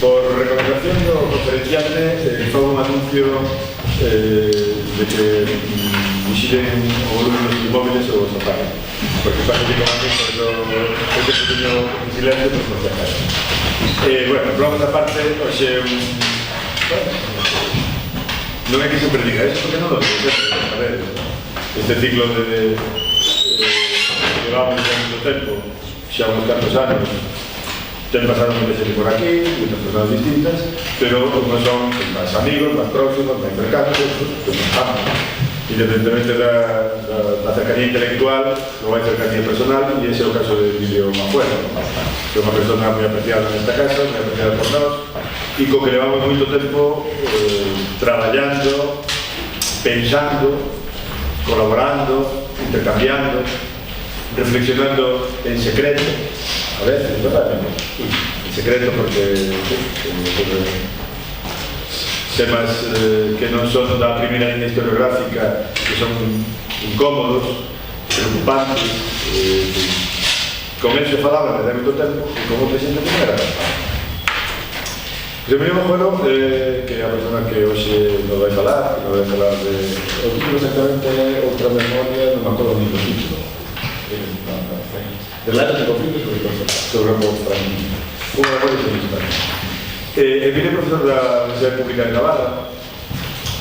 Por recomendación do conferenciante, fago un anuncio de que vixilen o volumen dos inmóviles ou os apaguen, porque parece que como antes, ese pequeño silencio, pues non se acabe. Bueno, probamos aparte, hoxe non é que se prediga eso, porque non lo digo, a ver, este ciclo de llevamos ya mucho tempo, xa uns cantos anos, ten pasado mucha xente por aquí, muchas personas distintas, pero unos son máis amigos, máis próximos, máis cercanos, pues nos estamos. Independientemente da cercanía intelectual, non hai cercanía personal, e ese é o caso de Emilio Majuelo. É unha persona moi apreciada nesta casa, moi apreciada por nós, e co que levamos moito tempo traballando, pensando, colaborando, intercambiando, reflexionando en secreto, a veces, ¿verdad? En secreto porque temas que non son da primeira línea historiográfica, que son incómodos, preocupantes, con él se falaba desde moito tempo e con outra xente que non era capaz. Emilio Majuelo, que é a persona que hoxe nos vai falar, que nos vai falar de... O título exactamente é Outra Memoria, non me acordo ni do título. Relatos de conflictos sobre o franquismo. Unha memoria feminista. Emilio é profesor da Universidade Pública de Navarra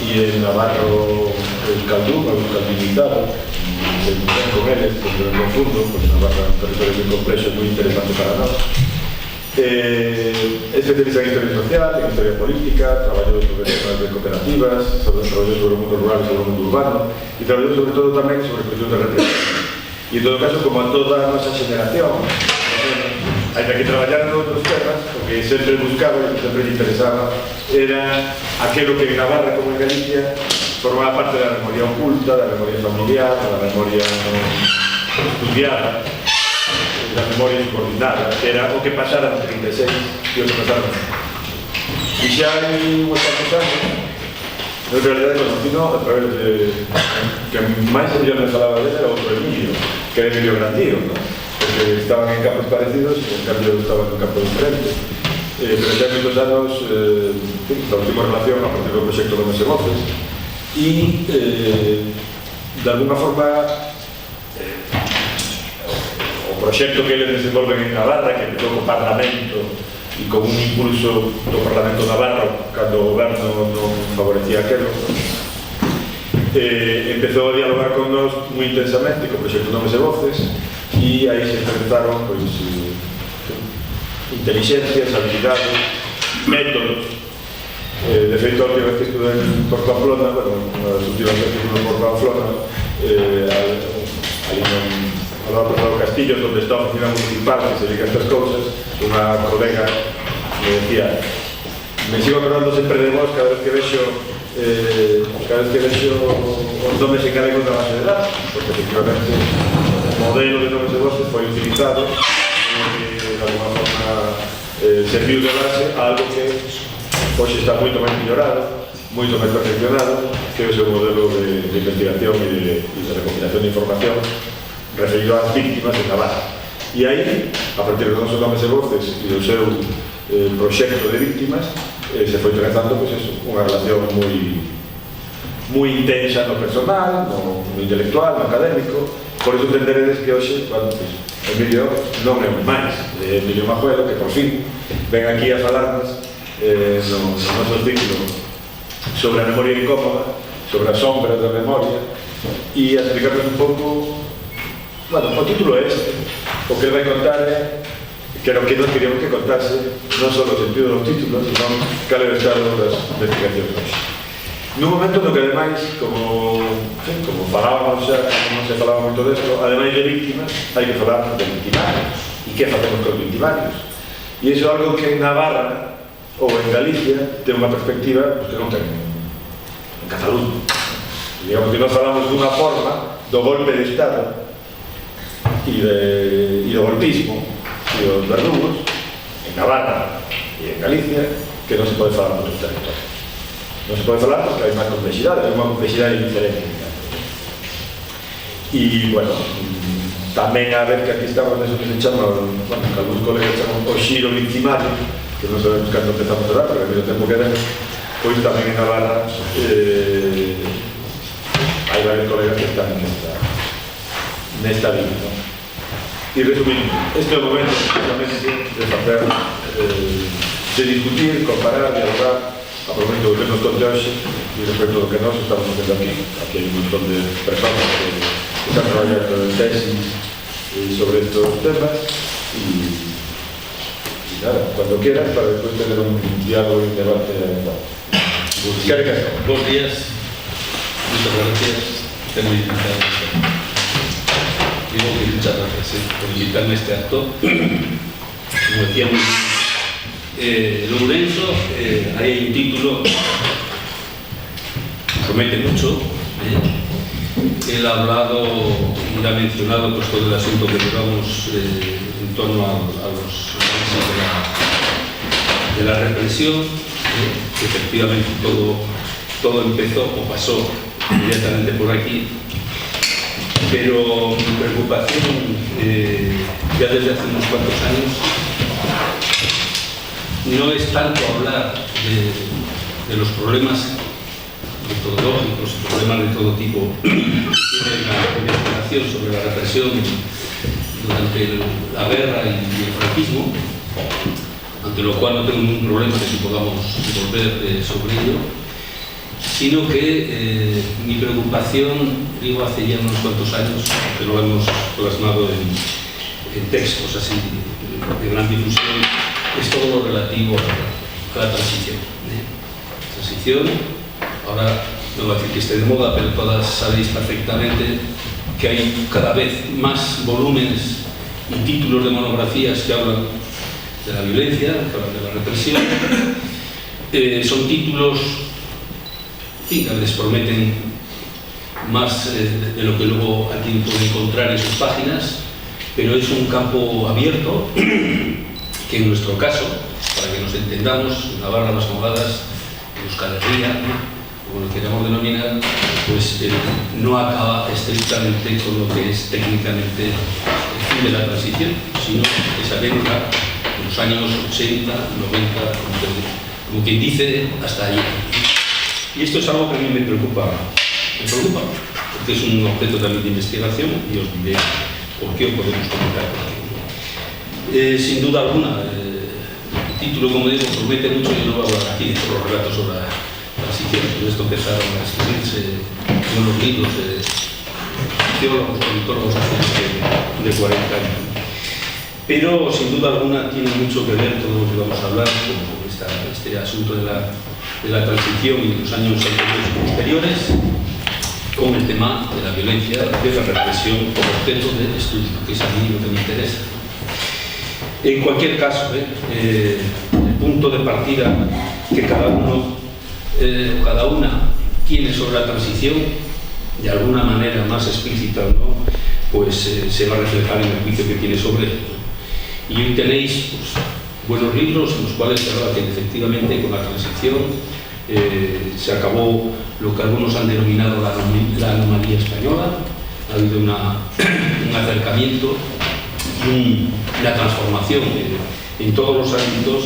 e en Navarro el Caldú, o caldinizado, con eles, porque non confundo, porque Navarra é un territorio moi complexo e moi interesante para nós. É especialista en historia social, en historia política, traballou sobre temas de cooperativas, traballou sobre o mundo rural e sobre o mundo urbano, e traballou sobre todo tamén sobre cuestións de represión. E en todo caso, como a toda a nosa xeneración, ainda que traballaran outros temas, o que sempre buscaba e sempre lle interesaba era aquilo que en Navarra como en Galicia formaba parte da memoria oculta, da memoria familiar, da memoria non estudiada, da memoria subordinada, que era o que pasara no 36 e o que pasara no 36. E xa hai uns tantos anos, en realidade conocino a través de que máis yo me falaba dele era outro Emilio, que era Emilio Grandío, ¿no? Porque estaban en campos parecidos e en cambio estaban en campos diferentes. Pero xa hai moitos anos establecimos relación a partir do proxecto Domes e Voces e de alguna forma o proxecto que eles desenvolven en Navarra, que empezou co Parlamento e con un impulso do Parlamento Navarro cando o goberno non favorecía aquelo, empezou a dialogar con nós moi intensamente co proxecto Nomes e Voces e aí se enfrentaron pois, inteligencias, habilidades, métodos. De feito, a última vez que estuve por Pamplona, bueno, unha das últimas veces que estuve por Pamplona, ali ao lado do Castillo, onde está a oficina municipal que se dedica a estas cousas, unha colega me decía, me sigo acordando sempre de vos cada vez que vexo os nomes en galegos da base de datos, porque efectivamente o modelo de nomes de voces foi utilizado e de alguma forma serviu de base a algo que hoxe está moito máis mellorado, moito máis perfeccionado, que é o seu modelo de investigación e de recopilación de información referido ás víctimas de Navarra. E aí, a partir dos nosos nomes e voces e do seu proxecto de víctimas, se foi trazando pues eso, unha relación moi intensa no personal, no intelectual, no académico. Por iso entenderedes que hoxe, bueno, pues, Emilio non é un máis de Emilio Majuelo, que por fin ven aquí a falarnos no noso ciclo sobre a memoria incómoda, sobre as sombras da memoria, e a explicarnos un pouco, bueno, o título é este, o que vai contar é que era o que nos queríamos que contase, non só no sentido dos títulos, sino cal é o estado das investigacións hoxe. Nun momento no que, ademais, como falábamos xa, non se falaba moito desto, ademais de víctimas, hai que falar de victimarios. E que facemos con victimarios? E iso é algo que en Navarra ou en Galicia ten unha perspectiva que non ten en Cataluña. Digamos que nós falamos dunha forma do golpe de Estado e do golpismo e dos verdugos en Navarra e en Galicia, que non se pode falar en outros territorios. Non se pode falar porque hai máis complexidade, hai unha complexidade diferente. E, bueno, tamén a ver que aquí estamos neso que se chama, bueno, que algúns colegas chaman o xiro victimario, que non sabemos cando empezamos a dar, pero ao mesmo tempo que demos, pois tamén en Navarra hai varios colegas que están nesta línea, non? E resumindo, este é o momento precisamente de facer, de discutir, comparar, dialogar, a propósito do que nos conte hoxe e respecto do que nós estamos facendo aquí. Aquí hai un montón de personas que están traballando en tesis sobre estos temas e nada, cuando quieras, para después tener un diálogo y un debate adecuado. Buenos días, muchas gracias. Tengo que muchas gracias por invitarme a este acto. Como decíamos, Lourenço, hay un título que promete mucho. Él ha hablado y ha mencionado pues, todo el asunto que llevamos en torno a los análisis de la represión. Efectivamente todo empezó o pasó inmediatamente por aquí, pero mi preocupación ya desde hace unos cuantos años no es tanto hablar de los problemas metodológicos, problemas de todo tipo que tiene la investigación sobre la represión durante la guerra y el franquismo, ante lo cual no tengo ningún problema de que podamos volver sobre ello, sino que mi preocupación, digo, hace ya unos cuantos años, que lo hemos plasmado en textos así de gran difusión, es todo lo relativo a la transición. Transición, ahora no voy a decir que esté de moda, pero todas sabéis perfectamente que hay cada vez más volúmenes y títulos de monografías que hablan de la violencia, que hablan de la represión. Son títulos que les prometen más de lo que luego alguien puede encontrar en sus páginas, pero es un campo abierto que en nuestro caso, para que nos entendamos, en Navarra, Las Mogadas, Euskal Herria, como lo queramos denominar, pues no acaba estrictamente con lo que es técnicamente el fin de la transición, sino que se adentra en los años 80, 90, como quien dice, hasta allí. Y esto es algo que a mí me preocupa, porque es un objeto también de investigación y os diré por qué podemos comentar por aquí. Sin duda alguna, el título, como digo, promete mucho y no voy a hablar aquí de todos los relatos sobre la transición. Sobre esto empezaron a escribirse unos libros de teólogos, politólogos hace de 40 años. Pero sin duda alguna tiene mucho que ver todo lo que vamos a hablar con este asunto de la transición y los años anteriores y posteriores, con el tema de la violencia, de la represión como objeto de estudio, que es a mí lo que me interesa. En cualquier caso, el punto de partida que cada uno, cada una tiene sobre la transición, de alguna manera más explícita o no, pues se va a reflejar en el juicio que tiene sobre él. Y hoy tenéis pues, buenos libros en los cuales se habla que efectivamente con la transición se acabó lo que algunos han denominado la anomalía española. Ha habido un acercamiento, una transformación en todos los ámbitos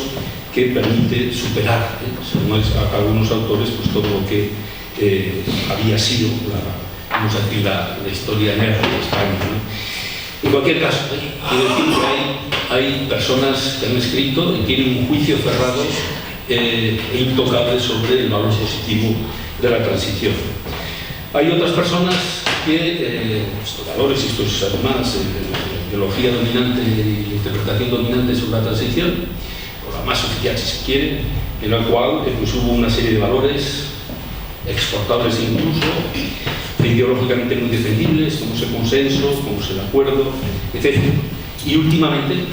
que permite superar, según algunos autores, pues todo lo que había sido vamos a decir, la historia negra de España, ¿no? En cualquier caso, quiero decir que hay personas que han escrito y tienen un juicio cerrado e intocable sobre el valor positivo de la transición. Hay otras personas que, historiadores, esto es además ideología dominante y interpretación dominante sobre la transición, o la más oficial si se quiere, en la cual pues, hubo una serie de valores exportables incluso, ideológicamente muy defendibles, como es el consenso, como es el acuerdo, etc. Y últimamente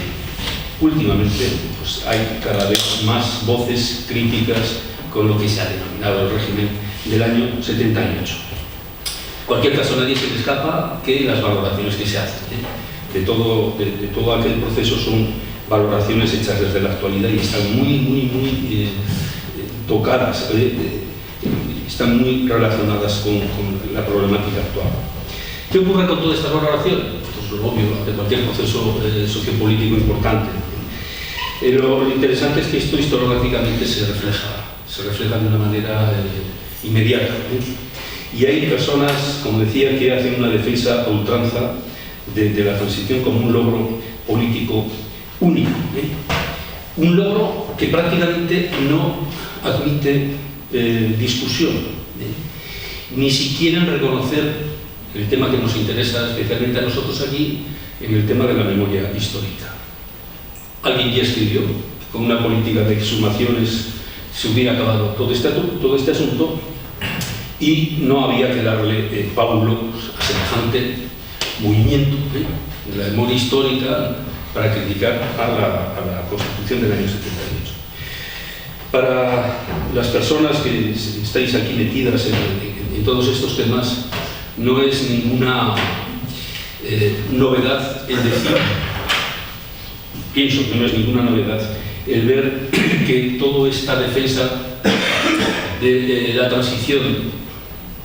pues, hay cada vez más voces críticas con lo que se ha denominado el régimen del año 78. En cualquier caso, nadie se le escapa que las valoraciones que se hacen de todo aquel proceso son valoraciones hechas desde la actualidad y están muy tocadas, están muy relacionadas con la problemática actual. ¿Qué ocurre con todas estas valoraciones? Pues lo obvio, de cualquier proceso sociopolítico importante. Lo interesante es que esto historiográficamente se refleja de una manera inmediata. Y hay personas, como decía, que hacen una defensa a ultranza de la transición como un logro político único. Un logro que prácticamente no admite discusión. Ni siquiera reconocer el tema que nos interesa especialmente a nosotros aquí, en el tema de la memoria histórica. Alguien ya escribió, con una política de exhumaciones se hubiera acabado todo este asunto y no había que darle pábulo a semejante movimiento de la memoria histórica para criticar a la Constitución del año 78. Para las personas que estáis aquí metidas en todos estos temas, no es ninguna novedad el decir, pienso que no es ninguna novedad el ver que toda esta defensa de la transición en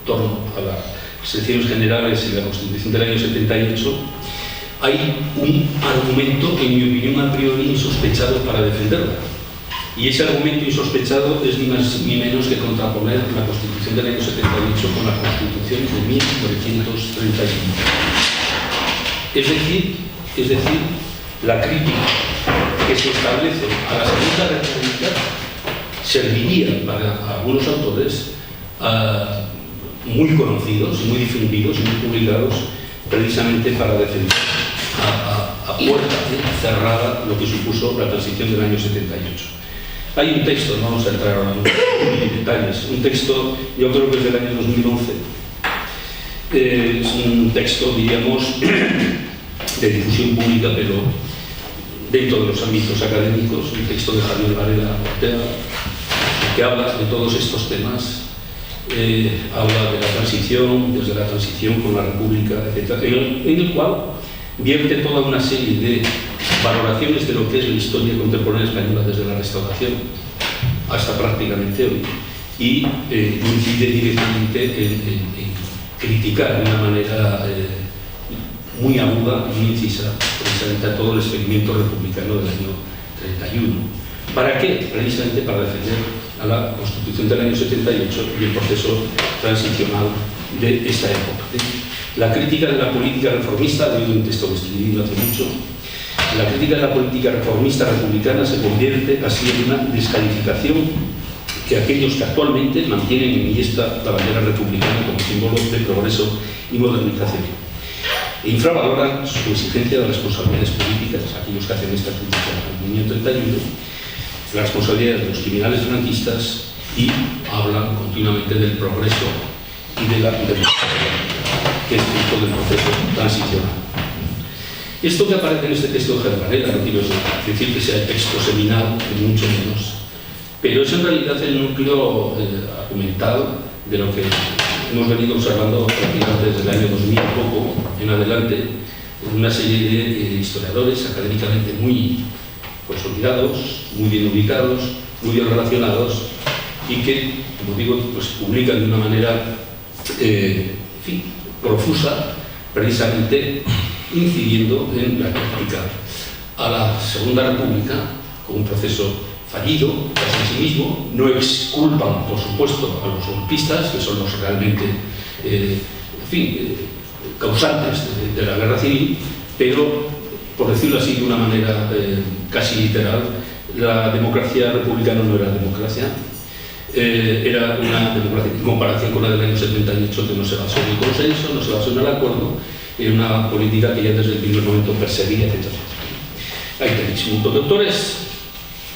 torno a las elecciones generales y la Constitución del año 78, hay un argumento, en mi opinión, a priori insospechado para defenderla. Y ese argumento insospechado es ni más ni menos que contraponer la Constitución del año 78 con la Constitución de 1931. Es decir, la crítica que se establece a la Segunda República serviría para algunos autores muy conocidos, muy difundidos, muy publicados, precisamente para defender a puerta cerrada lo que supuso la transición del año 78. Hay un texto, no vamos a entrar ahora en detalles, un texto, yo creo que es del año 2011, es un texto, diríamos, de difusión pública, pero dentro de los ámbitos académicos, un texto de Javier Varela Ortega, que habla de todos estos temas, habla de la transición, desde la transición con la República, etc., en el cual vierte toda una serie de valoraciones de lo que es la historia contemporánea española desde la Restauración hasta prácticamente hoy, y incide directamente en criticar de una manera muy aguda y muy incisa precisamente a todo el experimento republicano del año 31. ¿Para qué? Precisamente para defender a la Constitución del año 78 y el proceso transicional de esta época. La crítica de la política reformista, de un texto que escribí hace mucho, la crítica de la política reformista republicana se convierte así en una descalificación que aquellos que actualmente mantienen en esta la bandera republicana como símbolo de progreso y modernización. E infravaloran su exigencia de responsabilidades políticas, aquellos que hacen esta crítica al movimiento 31, las responsabilidades de los criminales franquistas, y hablan continuamente del progreso y de la democracia, que es fruto del proceso transicional. Esto que aparece en este texto de Javier Varela, no quiero decir que sea el texto seminal, ni mucho menos, pero es en realidad el núcleo argumental de lo que hemos venido observando prácticamente desde el año 2000 poco en adelante, una serie de historiadores académicamente muy consolidados, muy bien ubicados, muy bien relacionados, y que, como digo, pues publican de una manera profusa, precisamente incidiendo en la crítica a la Segunda República como un proceso fallido, casi en sí mismo. No exculpan, por supuesto, a los golpistas, que son los realmente causantes de la guerra civil, pero, por decirlo así de una manera casi literal, la democracia republicana no era democracia. Era una democracia en comparación con la del año 78, que no se basó en el consenso, no se basó en el acuerdo, en una política que ya desde el primer momento perseguía, etc. Hay tenéis un montón de autores,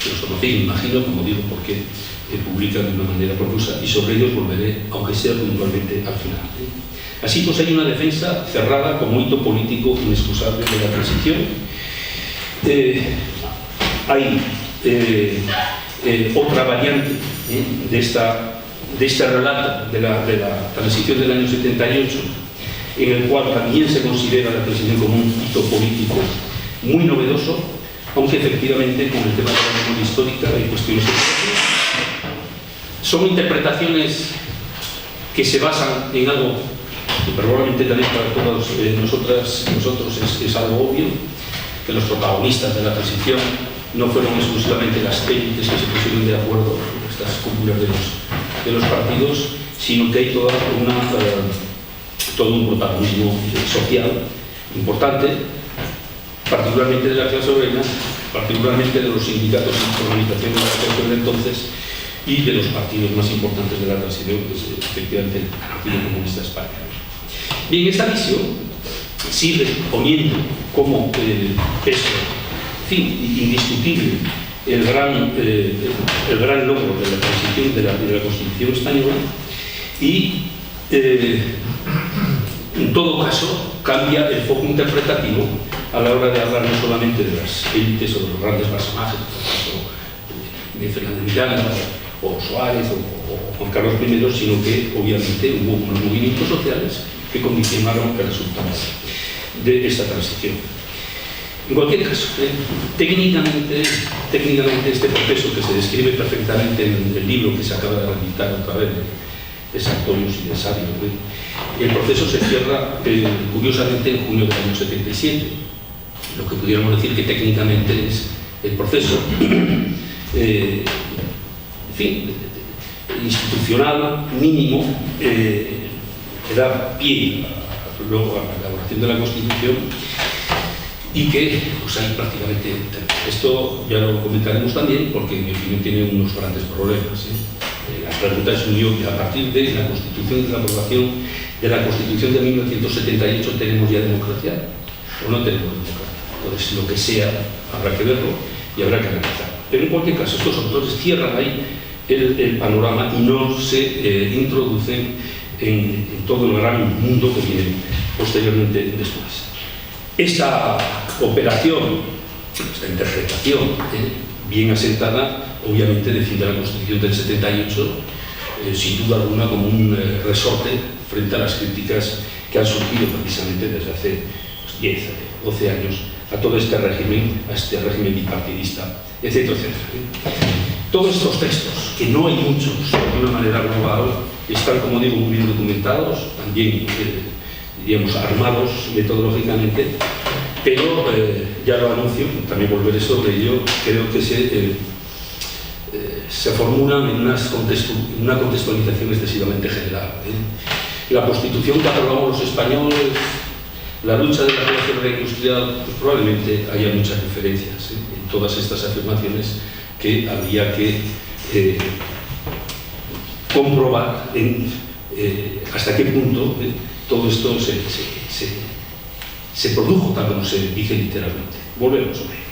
que los conocéis, me imagino, como digo, porque publican de una manera profusa, y sobre ellos volveré, aunque sea puntualmente, al final. Así pues hay una defensa cerrada como hito político inexcusable de la transición. Hay otra variante de este relato de la transición del año 78, en el cual también se considera la transición como un hito político muy novedoso, aunque efectivamente con el tema de la memoria histórica hay cuestiones que son interpretaciones que se basan en algo y probablemente también para todos nosotros es algo obvio, que los protagonistas de la transición no fueron exclusivamente las élites que se pusieron de acuerdo, estas cúpulas de los partidos, sino que hay todo un protagonismo social importante, particularmente de la clase obrera, particularmente de los sindicatos y organizaciones de la clase de entonces, y de los partidos más importantes de la transición, que es efectivamente el Partido Comunista Español. Bien, esta visión sigue poniendo como peso, en fin, indiscutible el gran logro de la transición de la Constitución española y, en todo caso, cambia el foco interpretativo a la hora de hablar no solamente de las élites o de los grandes personajes, de Fernández Miranda o Suárez o Juan Carlos I, sino que obviamente hubo unos movimientos sociales que condicionaron el resultado de esta transición. En cualquier caso, técnicamente este proceso que se describe perfectamente en el libro que se acaba de reeditar otra vez de Sartorius y de Sabio, el proceso se cierra curiosamente en junio del año 77, lo que pudiéramos decir que técnicamente es el proceso en fin, institucional mínimo que da pie luego a la elaboración de la Constitución y que pues ahí prácticamente esto ya lo comentaremos también porque en mi opinión tiene unos grandes problemas. La pregunta es muy obvia: a partir de la Constitución, de la aprobación de la Constitución de 1978, ¿tenemos ya democracia o no tenemos democracia? Entonces lo que sea habrá que verlo y habrá que analizar. Pero en cualquier caso estos autores cierran ahí el panorama y no se introducen en todo el gran mundo que viene posteriormente después. Esa operación, esta interpretación bien asentada, obviamente defiende la Constitución del 78 sin duda alguna como un resorte frente a las críticas que han surgido precisamente desde hace 10, 12 años a todo este régimen, bipartidista, etcétera, etcétera. Todos estos textos, que no hay muchos de una manera global, están, como digo, muy bien documentados, también, diríamos, armados metodológicamente, pero ya lo anuncio, también volveré sobre ello, creo que se formulan en una contextualización excesivamente general. La Constitución que aprobamos los españoles, la lucha de la clase obrera industrial, pues probablemente haya muchas diferencias en todas estas afirmaciones que habría que comprobar hasta qué punto todo esto se produjo tal como se dice literalmente. Volvemos sobre ello.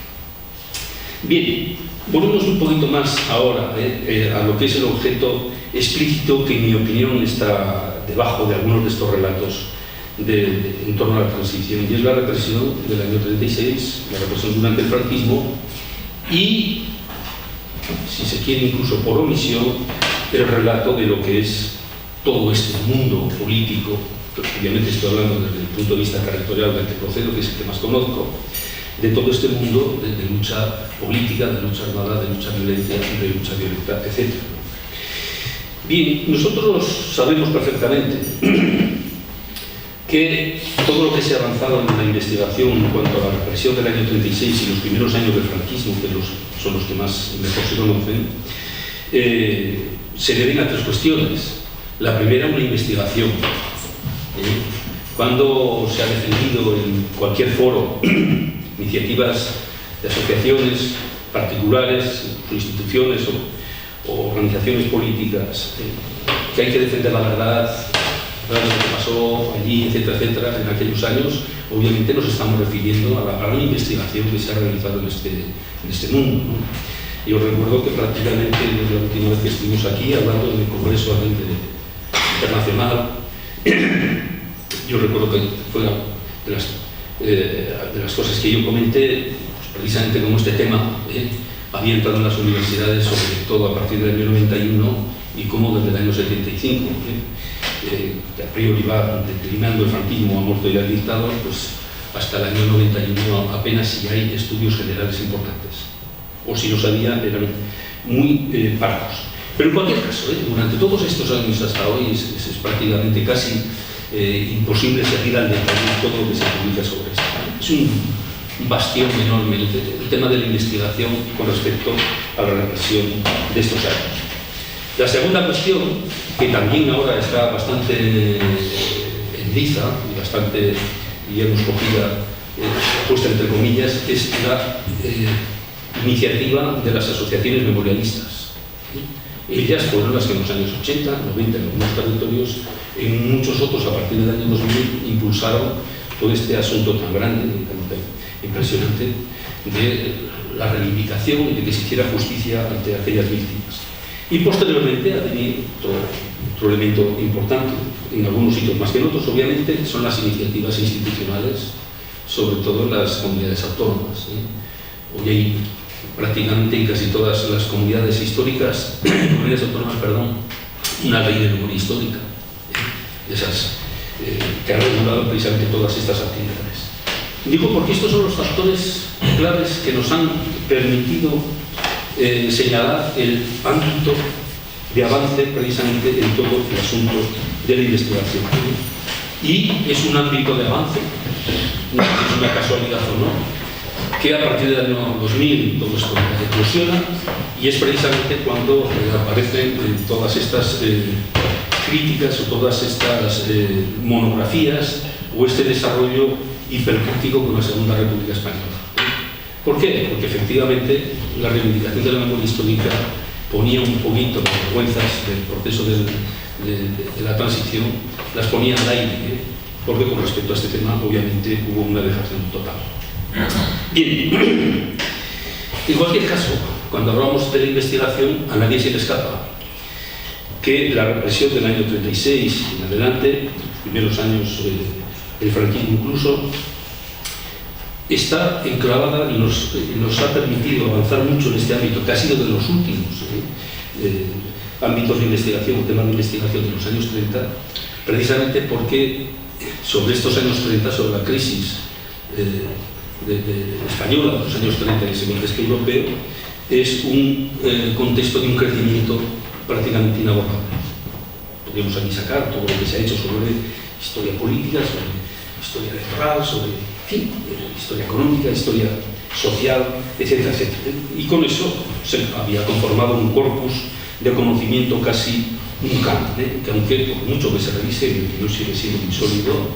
Bien, volvemos un poquito más ahora a lo que es el objeto explícito que en mi opinión está debajo de algunos de estos relatos en torno a la transición, y es la represión del año 36, la represión durante el franquismo y, si se quiere incluso por omisión, el relato de lo que es todo este mundo político, que obviamente estoy hablando desde el punto de vista territorial del que procedo, que es el que más conozco, de todo este mundo de lucha política, de lucha armada, de lucha violenta, etc. Bien, nosotros sabemos perfectamente que todo lo que se ha avanzado en la investigación en cuanto a la represión del año 36 y los primeros años del franquismo, que son los que más mejor se conocen, se deben a tres cuestiones. La primera, una investigación. Cuando se ha defendido en cualquier foro iniciativas de asociaciones particulares, instituciones o organizaciones políticas, que hay que defender la verdad, lo que pasó allí, etcétera, etcétera, en aquellos años, obviamente nos estamos refiriendo a la gran investigación que se ha realizado en este mundo, ¿no? Yo recuerdo que prácticamente desde la última vez que estuvimos aquí hablando en el Congreso Internacional, yo recuerdo que fue de las cosas que yo comenté, pues precisamente como este tema había entrado en las universidades, sobre todo a partir del año 91 y como desde el año 75, que a priori va declinando el franquismo, ha muerto ya el dictador, pues hasta el año 91 apenas si hay estudios generales importantes, o si los había eran muy parcos. Pero en cualquier caso, durante todos estos años hasta hoy es prácticamente casi imposible seguir al detalle todo lo que se publica sobre esto. Es un bastión enorme el tema de la investigación con respecto a la represión de estos años. La segunda cuestión, que también ahora está bastante en liza y bastante, digamos, cogida, puesta entre comillas, es la iniciativa de las asociaciones memorialistas. Ellas fueron las que en los años 80, 90, en algunos territorios, en muchos otros a partir del año 2000, impulsaron todo este asunto tan grande y tan impresionante de la reivindicación y de que se hiciera justicia ante aquellas víctimas. Y posteriormente ha tenido otro elemento importante, en algunos sitios más que en otros, obviamente, son las iniciativas institucionales, sobre todo en las comunidades autónomas. Hoy hay prácticamente en casi todas las comunidades históricas, comunidades autónomas, perdón, una ley de memoria histórica, esas que ha regulado precisamente todas estas actividades. Digo porque estos son los factores claves que nos han permitido señalar el ámbito de avance precisamente en todo el asunto de la investigación. Y es un ámbito de avance, no es una casualidad o no, que a partir del año 2000 todo esto eclosiona y es precisamente cuando aparecen todas estas críticas o todas estas monografías o este desarrollo hipercrítico con la Segunda República Española. ¿Por qué? Porque efectivamente la reivindicación de la memoria histórica ponía un poquito las vergüenzas del proceso de la transición, las ponía al aire, porque con respecto a este tema obviamente hubo una dejación total. Bien, en cualquier caso, cuando hablamos de la investigación, a nadie se le escapa que la represión del año 36 en adelante, los primeros años del franquismo incluso, está enclavada y nos ha permitido avanzar mucho en este ámbito, que ha sido de los últimos ámbitos de investigación, temas de investigación de los años 30, precisamente porque sobre estos años 30, sobre la crisis española de los años 30 y segundo despliegue europeo, es un contexto de un crecimiento prácticamente inabordable. Podríamos aquí sacar todo lo que se ha hecho sobre historia política, sobre historia electoral, sobre historia económica, historia social, etcétera, etcétera. Y con eso se había conformado un corpus de conocimiento casi un canon, que aunque por mucho que se revise, no sigue siendo muy sólido,